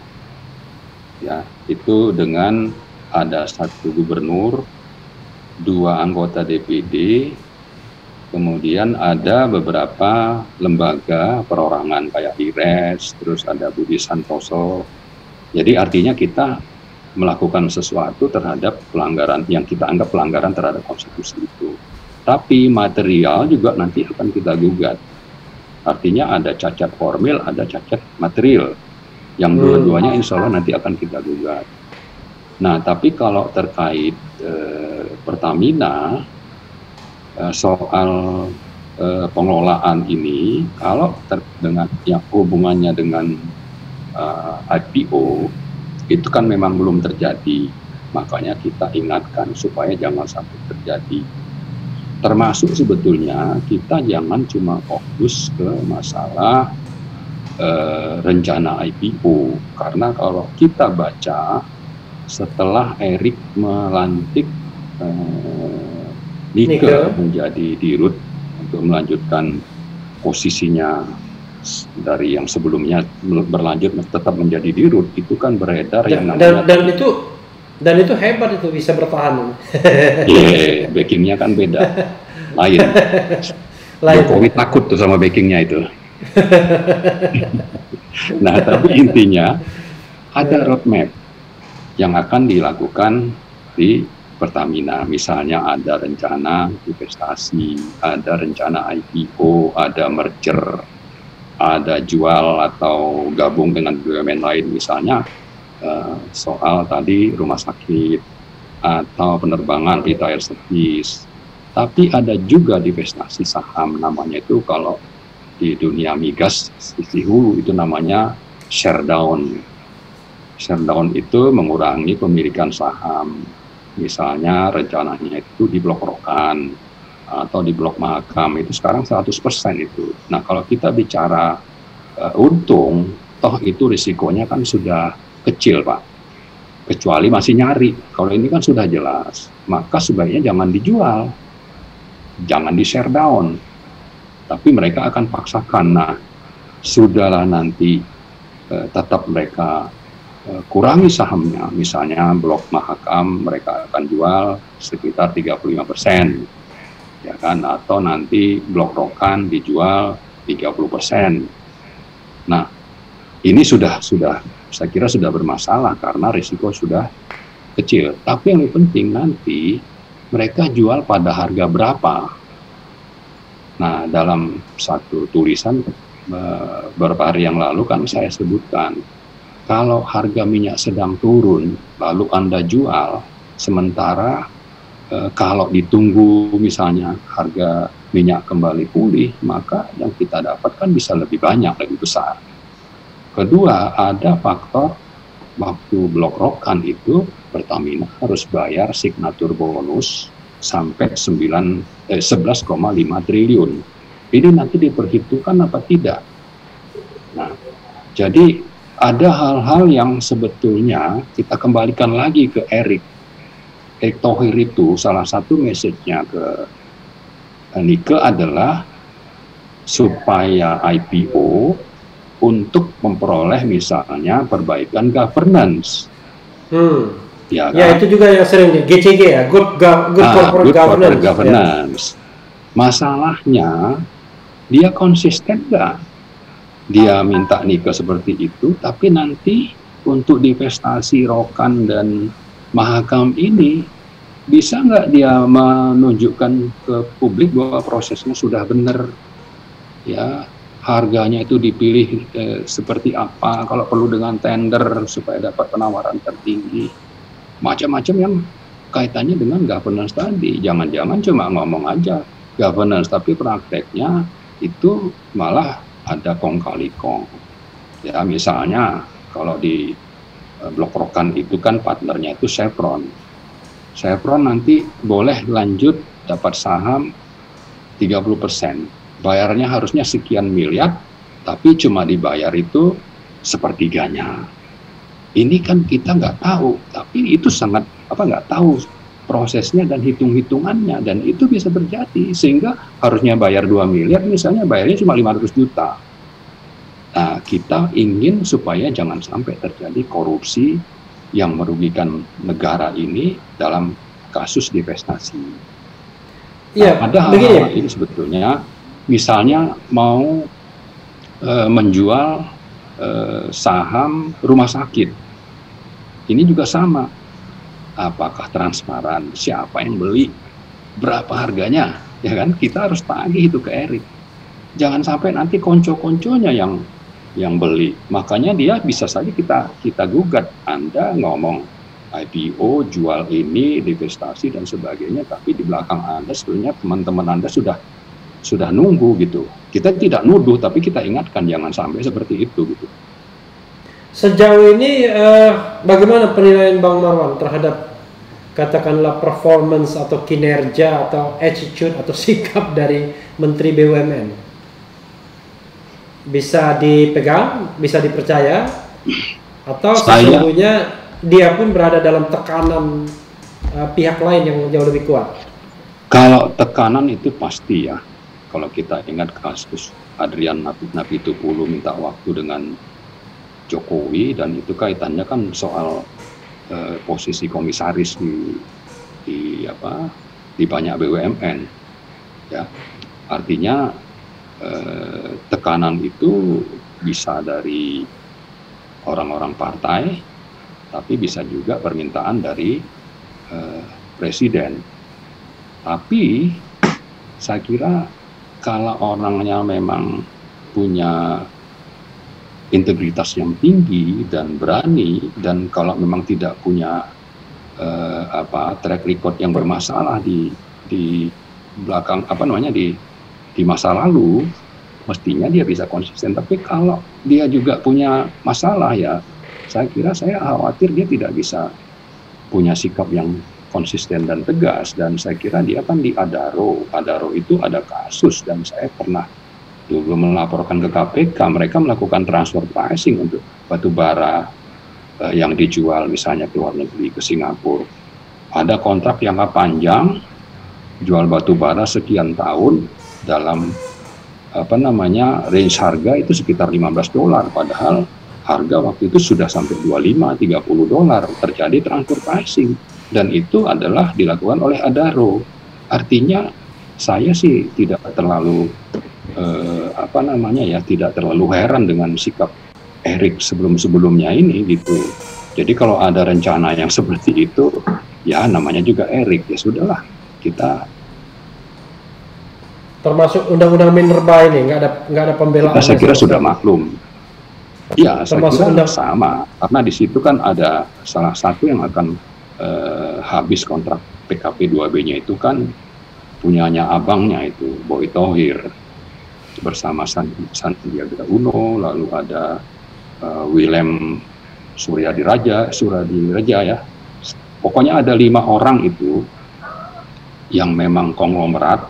Ya, itu dengan ada 1 gubernur, 2 anggota DPD, kemudian ada beberapa lembaga perorangan kayak IRES, terus ada Budi Santoso. Jadi artinya kita melakukan sesuatu terhadap pelanggaran yang kita anggap pelanggaran terhadap konstitusi itu. Tapi material juga nanti akan kita gugat. Artinya ada cacat formil, ada cacat material. Yang dua-duanya insya Allah nanti akan kita gugat. Nah, tapi kalau terkait Pertamina, soal pengelolaan ini, kalau dengan yang hubungannya dengan IPO, itu kan memang belum terjadi. Makanya kita ingatkan supaya jangan sampai terjadi. Termasuk sebetulnya kita jangan cuma fokus ke masalah rencana IPO, karena kalau kita baca setelah Erik melantik Nike menjadi dirut untuk melanjutkan posisinya dari yang sebelumnya berlanjut tetap menjadi dirut, itu kan beredar yang namanya dan itu hebat, itu bisa bertahan. Iya, backingnya kan beda, lain. Jokowi takut tuh sama backingnya itu. Nah, tapi intinya ada roadmap yang akan dilakukan di Pertamina. Misalnya ada rencana investasi, ada rencana IPO, ada merger, ada jual atau gabung dengan BUMN lain, misalnya soal tadi rumah sakit atau penerbangan, Pelita Air Service. Tapi ada juga divestasi saham, namanya itu kalau di dunia migas sisi hulu itu namanya share down. Share down itu mengurangi pemilikan saham. Misalnya rencananya itu di Blok Rokan atau di Blok Mahakam, itu sekarang 100% itu. Nah, kalau kita bicara untung, toh itu risikonya kan sudah kecil, Pak. Kecuali masih nyari. Kalau ini kan sudah jelas, maka sebaiknya jangan dijual, jangan di share down. Tapi mereka akan paksakan. Nah, sudahlah nanti tetap mereka kurangi sahamnya. Misalnya Blok Mahakam mereka akan jual sekitar 35%, ya kan? Atau nanti Blok Rokan dijual 30%. Nah, Ini sudah saya kira sudah bermasalah karena risiko sudah kecil. Tapi yang lebih penting nanti mereka jual pada harga berapa. Nah, dalam satu tulisan beberapa hari yang lalu kan saya sebutkan, kalau harga minyak sedang turun, lalu Anda jual, sementara kalau ditunggu misalnya harga minyak kembali pulih, maka yang kita dapatkan bisa lebih banyak, lebih besar. Kedua, ada faktor waktu Blok Rokan itu Pertamina harus bayar signatur bonus sampai 11,5 triliun. Ini nanti diperhitungkan apa tidak? Nah, jadi ada hal-hal yang sebetulnya kita kembalikan lagi ke Erick Thohir itu, salah satu message-nya ke Nike adalah supaya IPO untuk memperoleh misalnya perbaikan governance. Ya, itu juga yang sering GCG ya, good corporate governance. Ya. Masalahnya dia konsisten nggak? Dia minta Nike seperti itu, tapi nanti untuk divestasi Rokan dan Mahakam ini bisa nggak dia menunjukkan ke publik bahwa prosesnya sudah benar, ya, harganya itu dipilih seperti apa, kalau perlu dengan tender supaya dapat penawaran tertinggi, macam-macam yang kaitannya dengan governance tadi. Jangan-jangan cuma ngomong aja governance, tapi prakteknya itu malah ada kong kali kong. Ya, misalnya kalau di Blok Rokan itu kan partnernya itu Chevron. Chevron nanti boleh lanjut dapat saham 30%. Bayarnya harusnya sekian miliar, tapi cuma dibayar itu sepertiganya. Ini kan kita nggak tahu, tapi itu sangat nggak tahu prosesnya dan hitung-hitungannya, dan itu bisa terjadi sehingga harusnya bayar 2 miliar, misalnya bayarnya cuma 500 juta. Nah, kita ingin supaya jangan sampai terjadi korupsi yang merugikan negara ini dalam kasus divestasi. Iya, ada hal-hal ini sebetulnya, misalnya mau menjual saham rumah sakit, ini juga sama. Apakah transparan? Siapa yang beli? Berapa harganya? Ya kan? Kita harus tagih itu ke Erick. Jangan sampai nanti konco-konconya yang beli. Makanya dia bisa saja kita gugat. Anda ngomong IPO, jual ini, divestasi dan sebagainya, tapi di belakang Anda sebenarnya teman-teman Anda sudah nunggu gitu. Kita tidak nuduh, tapi kita ingatkan jangan sampai seperti itu gitu. Sejauh ini bagaimana penilaian Bang Marwan terhadap katakanlah performance atau kinerja atau attitude atau sikap dari Menteri BUMN? Bisa dipegang, bisa dipercaya, atau sesungguhnya dia pun berada dalam tekanan pihak lain yang jauh lebih kuat? Kalau tekanan itu pasti ya. Kalau kita ingat kasus Adrian Napitupulu minta waktu dengan Jokowi, dan itu kaitannya kan soal posisi komisaris di banyak BUMN, ya. Artinya tekanan itu bisa dari orang-orang partai, tapi bisa juga permintaan dari presiden. Tapi saya kira kalau orangnya memang punya integritas yang tinggi dan berani, dan kalau memang tidak punya track record yang bermasalah di belakang di masa lalu, mestinya dia bisa konsisten. Tapi kalau dia juga punya masalah, ya saya khawatir dia tidak bisa punya sikap yang konsisten dan tegas. Dan saya kira dia kan di Adaro itu ada kasus, dan saya pernah dulu melaporkan ke KPK, mereka melakukan transfer pricing untuk batu bara yang dijual misalnya ke luar negeri, ke Singapura. Ada kontrak jangka panjang, jual batu bara sekian tahun dalam range harga itu sekitar $15, padahal harga waktu itu sudah sampai $25-30, terjadi transfer pricing, dan itu adalah dilakukan oleh Adaro. Artinya saya sih tidak terlalu tidak terlalu heran dengan sikap Erik sebelum-sebelumnya ini gitu. Jadi kalau ada rencana yang seperti itu, ya namanya juga Erik, ya sudahlah kita. Termasuk undang-undang Minerba ini nggak ada pembelaan. Saya kira sudah maklum. Ya, saya kira sama, karena di situ kan ada salah satu yang akan habis kontrak PKP 2B-nya itu kan punyanya abangnya itu Boy Thohir bersama Sandiaga Uno, lalu ada Willem Suryadiraja ya. Pokoknya ada 5 orang itu yang memang konglomerat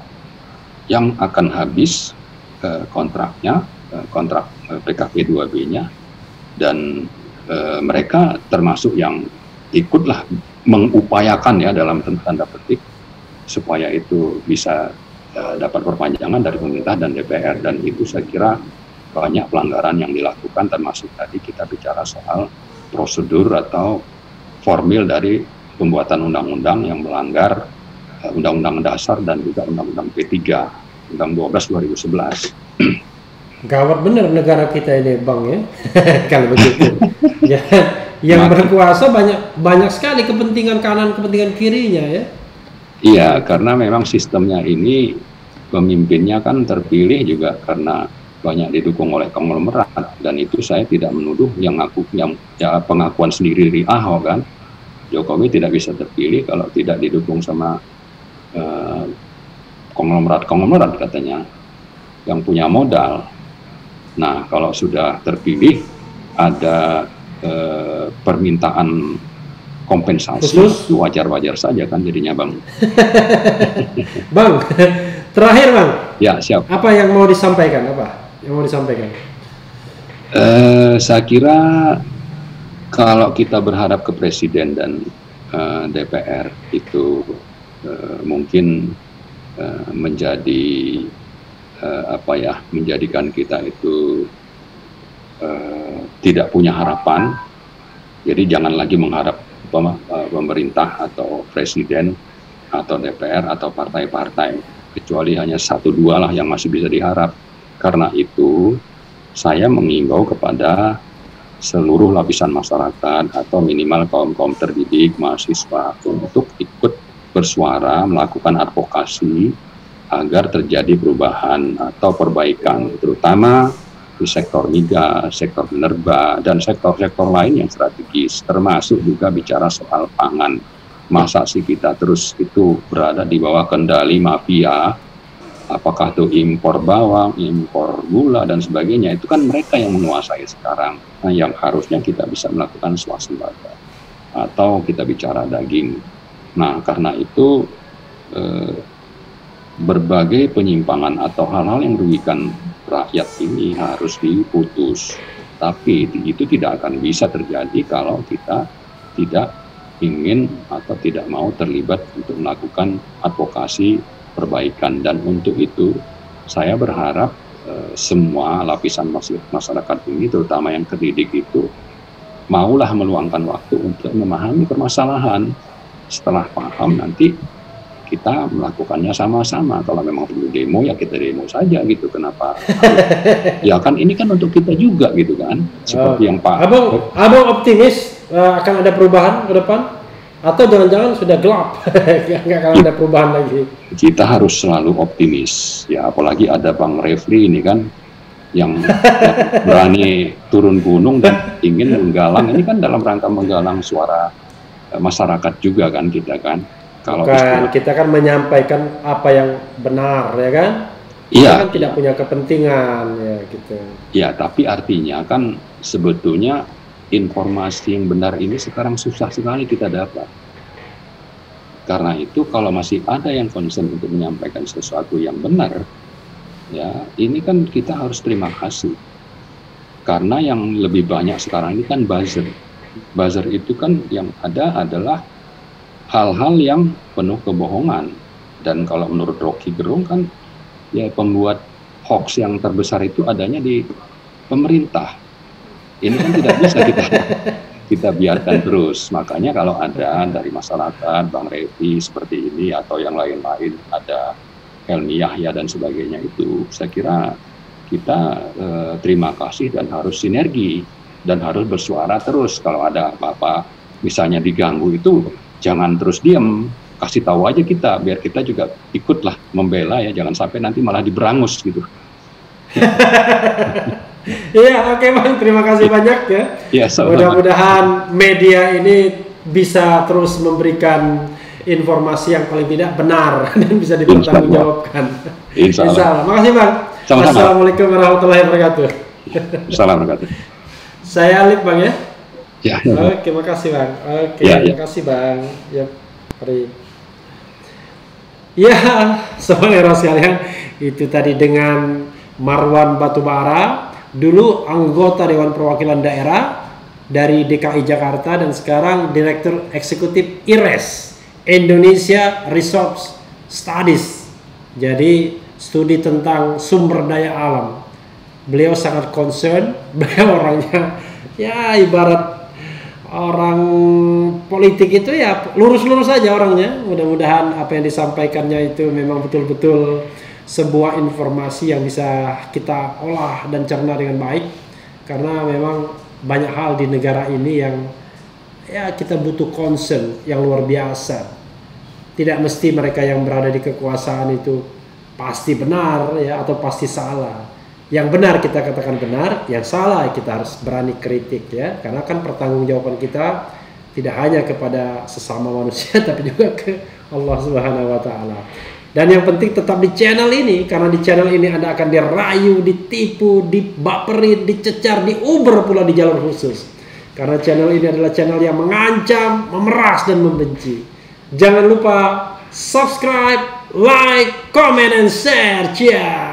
yang akan habis kontraknya, kontrak PKP 2B-nya, dan mereka termasuk yang ikutlah mengupayakan ya dalam tanda petik supaya itu bisa dapat perpanjangan dari pemerintah dan DPR, dan itu saya kira banyak pelanggaran yang dilakukan, termasuk tadi kita bicara soal prosedur atau formil dari pembuatan undang-undang yang melanggar Undang-Undang Dasar dan juga Undang-Undang P3, Undang 12 2011. Gawat bener negara kita ini, Bang ya. Kalau begitu. Ya, yang berkuasa banyak sekali kepentingan kanan, kepentingan kirinya ya. Iya, karena memang sistemnya ini pemimpinnya kan terpilih juga karena banyak didukung oleh konglomerat, dan itu saya tidak menuduh yang pengakuan sendiri dari Ahok kan. Jokowi tidak bisa terpilih kalau tidak didukung sama konglomerat katanya yang punya modal. Nah, kalau sudah terpilih ada permintaan kompensasi, wajar-wajar saja kan jadinya, Bang. Bang, terakhir Bang. Ya, siap. Apa yang mau disampaikan? Saya kira kalau kita berharap ke Presiden dan DPR itu mungkin menjadikan kita itu tidak punya harapan. Jadi jangan lagi mengharap pemerintah atau presiden atau DPR atau partai-partai, kecuali hanya 1-2 lah yang masih bisa diharap. Karena itu saya mengimbau kepada seluruh lapisan masyarakat atau minimal kaum terdidik, mahasiswa, untuk ikut bersuara, melakukan advokasi agar terjadi perubahan atau perbaikan, terutama di sektor migas, sektor minerba, dan sektor-sektor lain yang strategis, termasuk juga bicara soal pangan. Masa sih kita terus itu berada di bawah kendali mafia, apakah itu impor bawang, impor gula, dan sebagainya, itu kan mereka yang menguasai sekarang. Nah, yang harusnya kita bisa melakukan swasembada, atau kita bicara daging. Nah, karena itu berbagai penyimpangan atau hal-hal yang merugikan rakyat ini harus diputus. Tapi itu tidak akan bisa terjadi kalau kita tidak ingin atau tidak mau terlibat untuk melakukan advokasi perbaikan. Dan untuk itu saya berharap semua lapisan masyarakat ini, terutama yang terdidik itu, maulah meluangkan waktu untuk memahami permasalahan. Setelah paham, nanti kita melakukannya sama-sama. Kalau memang perlu demo, ya kita demo saja gitu. Kenapa? Ya kan ini kan untuk kita juga gitu kan. Seperti yang Pak Abang optimis akan ada perubahan ke depan? Atau jangan-jangan sudah gelap, nggak akan ada perubahan lagi? Kita harus selalu optimis. Ya, apalagi ada Bang Refli ini kan, yang berani turun gunung dan ingin menggalang. Ini kan dalam rangka menggalang suara masyarakat juga kan kita kan. Kalau kita kan menyampaikan apa yang benar ya kan. Iya. Kita kan tidak punya kepentingan ya gitu. Ya, tapi artinya kan sebetulnya informasi yang benar ini sekarang susah sekali kita dapat. Karena itu kalau masih ada yang concern untuk menyampaikan sesuatu yang benar, ya ini kan kita harus terima kasih. Karena yang lebih banyak sekarang ini kan buzzer. Buzzer itu kan yang ada adalah hal-hal yang penuh kebohongan. Dan kalau menurut Rocky Gerung kan, ya pembuat hoax yang terbesar itu adanya di pemerintah. Ini kan tidak bisa kita biarkan terus. Makanya kalau ada dari masyarakat, Bang Revi seperti ini atau yang lain-lain, ada Helmi Yahya dan sebagainya, itu saya kira kita terima kasih dan harus sinergi dan harus bersuara terus. Kalau ada apa-apa misalnya diganggu itu jangan terus diam, kasih tahu aja kita biar kita juga ikutlah membela ya, jangan sampai nanti malah diberangus gitu. Iya, oke Bang, terima kasih banyak ya. Ya, mudah-mudahan media ini bisa terus memberikan informasi yang paling tidak benar dan bisa dipertanggungjawabkan. Insya Allah. Makasih Bang. Sama-sama. Assalamualaikum warahmatullahi wabarakatuh. Assalamualaikum. Saya Alif Bang ya. Ya. Oke, makasih Bang. Oke, ya. Makasih Bang. Ya, mari. Ya, sobat Eros sekalian, itu tadi dengan Marwan Batubara, dulu anggota Dewan Perwakilan Daerah dari DKI Jakarta dan sekarang Direktur Eksekutif IRES, Indonesia Resource Studies. Jadi studi tentang sumber daya alam. Beliau sangat concern, beliau orangnya ya ibarat orang politik itu ya lurus-lurus saja orangnya. Mudah-mudahan apa yang disampaikannya itu memang betul-betul sebuah informasi yang bisa kita olah dan cerna dengan baik, karena memang banyak hal di negara ini yang ya kita butuh concern yang luar biasa. Tidak mesti mereka yang berada di kekuasaan itu pasti benar ya atau pasti salah. Yang benar kita katakan benar, yang salah kita harus berani kritik ya, karena kan pertanggungjawaban kita tidak hanya kepada sesama manusia tapi juga ke Allah Subhanahu wa taala. Dan yang penting tetap di channel ini, karena di channel ini Anda akan dirayu, ditipu, dibaperin, dicecar, diuber pula di jalur khusus. Karena channel ini adalah channel yang mengancam, memeras dan membenci. Jangan lupa subscribe, like, comment, and share. Ciao.